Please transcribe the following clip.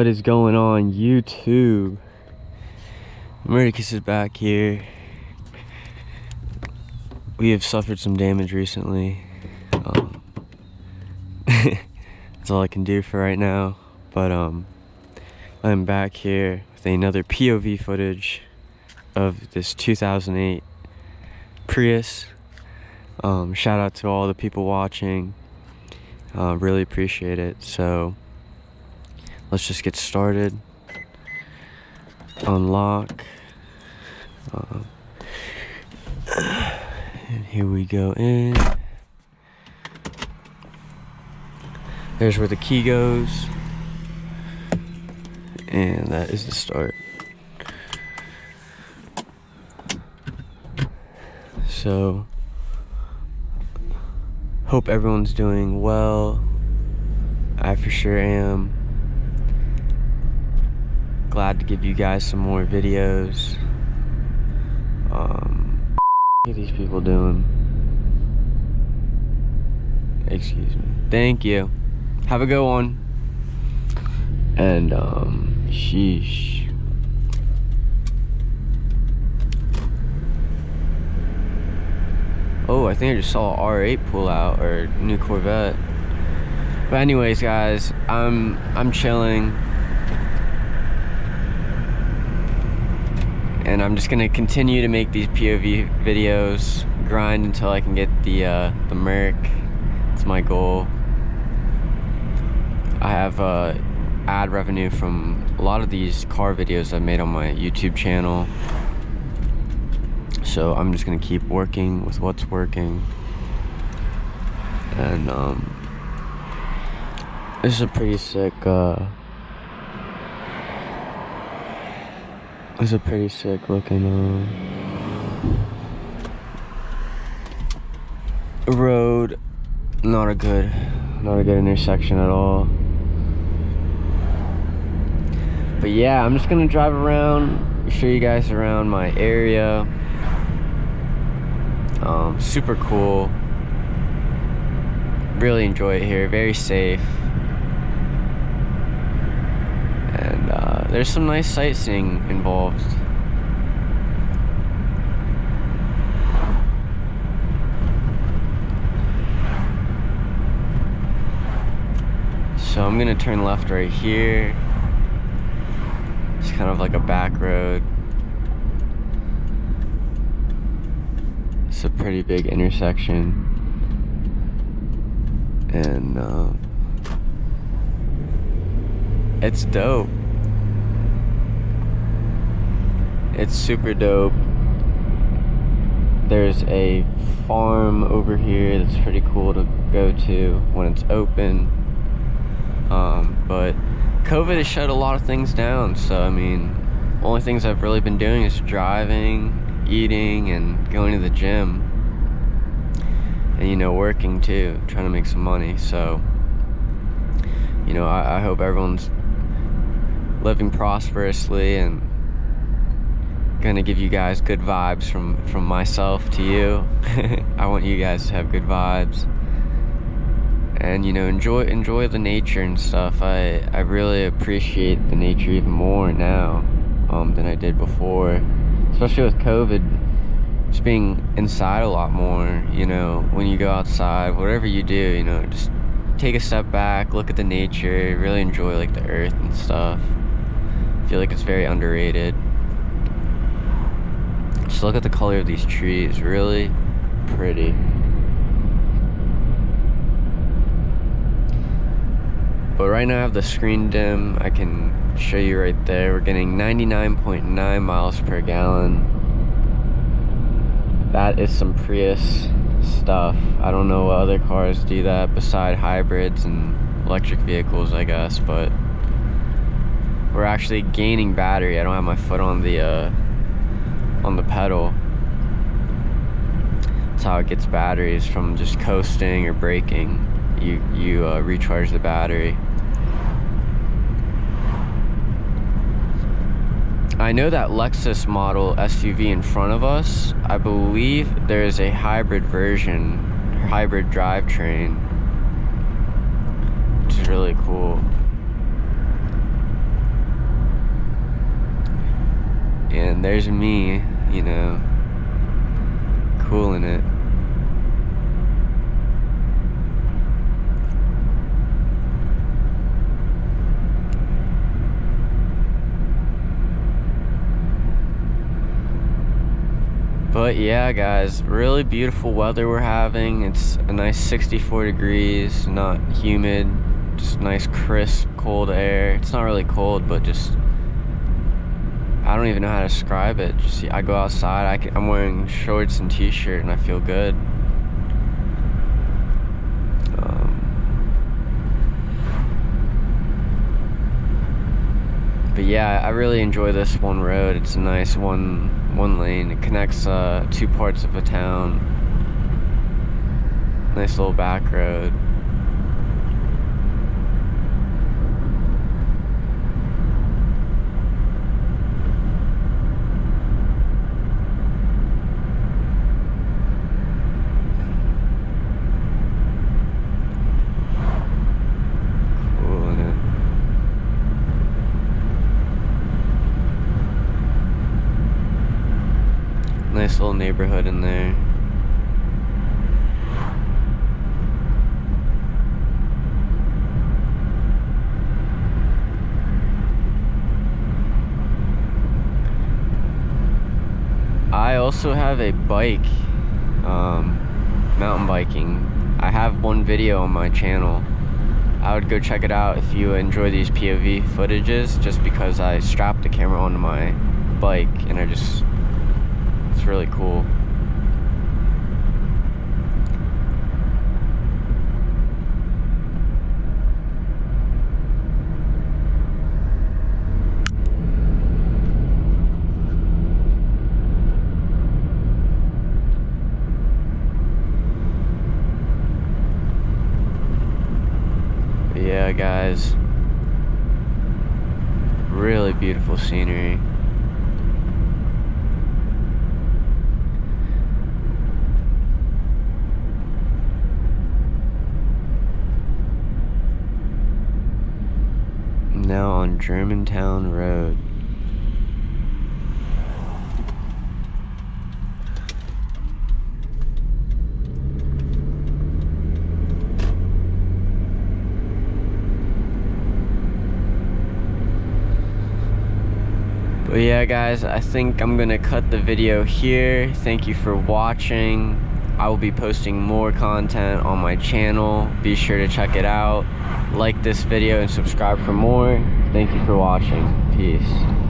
What is going on, YouTube? Americus is back here. We have suffered some damage recently. That's all I can do for right now. But I'm back here with another POV footage of this 2008 Prius. Shout out to all the people watching. Really appreciate it. So let's just get started. Unlock. And here we go in. There's where the key goes. And that is the start. So, hope everyone's doing well. I for sure am. Glad to give you guys some more videos. What are these people doing? Excuse me. Thank you. Have a good one. And sheesh. Oh, I think I just saw an R8 pull out, or new Corvette. But anyways, guys, I'm chilling. And I'm just gonna continue to make these POV videos, grind until I can get the Merc. It's my goal. I have ad revenue from a lot of these car videos I've made on my YouTube channel. So I'm just gonna keep working with what's working. And this is a pretty sick it's a pretty sick looking road. Not a good intersection at all. But yeah, I'm just gonna drive around, show you guys around my area. Super cool. Really enjoy it here. Very safe. And there's some nice sightseeing involved. So I'm gonna turn left right here. It's kind of like a back road. It's a pretty big intersection. And it's dope. It's super dope. There's a farm over here that's pretty cool to go to when it's open. But COVID has shut a lot of things down, so I mean, only things I've really been doing is driving, eating, and going to the gym. And, you know, working too, trying to make some money. So, you know, I hope everyone's living prosperously, and gonna give you guys good vibes from myself to you. I want you guys to have good vibes, and, you know, enjoy the nature and stuff. I really appreciate the nature even more now than I did before, especially with COVID. Just being inside a lot more, you know, when you go outside, whatever you do, you know, just take a step back, look at the nature, really enjoy like the earth and stuff. I feel like it's very underrated. Just look at the color of these trees, really pretty. But right now I have the screen dim. I can show you right there. We're getting 99.9 miles per gallon. That is some Prius stuff. I don't know what other cars do that beside hybrids and electric vehicles, I guess, but we're actually gaining battery. I don't have my foot on the pedal. That's how it gets batteries, from just coasting or braking. You recharge the battery. I know that Lexus model SUV in front of us, I believe there is a hybrid version, hybrid drivetrain, which is really cool. and there's me, you know, cooling it. But yeah, guys, really beautiful weather we're having. It's a nice 64 degrees, not humid, just nice crisp cold air. It's not really cold, but just, I don't even know how to describe it. Just, I go outside, I'm wearing shorts and t-shirt and I feel good. But yeah, I really enjoy this one road. It's a nice one lane. It connects two parts of a town. Nice little back road. Nice little neighborhood in there. I also have a bike, mountain biking. I have one video on my channel. I would go check it out if you enjoy these POV footages, just because I strapped the camera onto my bike and it's really cool. But yeah, guys, really beautiful scenery. Now on Germantown Road. But yeah, guys, I think I'm gonna cut the video here. Thank you for watching. I will be posting more content on my channel. Be sure to check it out. Like this video and subscribe for more. Thank you for watching. Peace.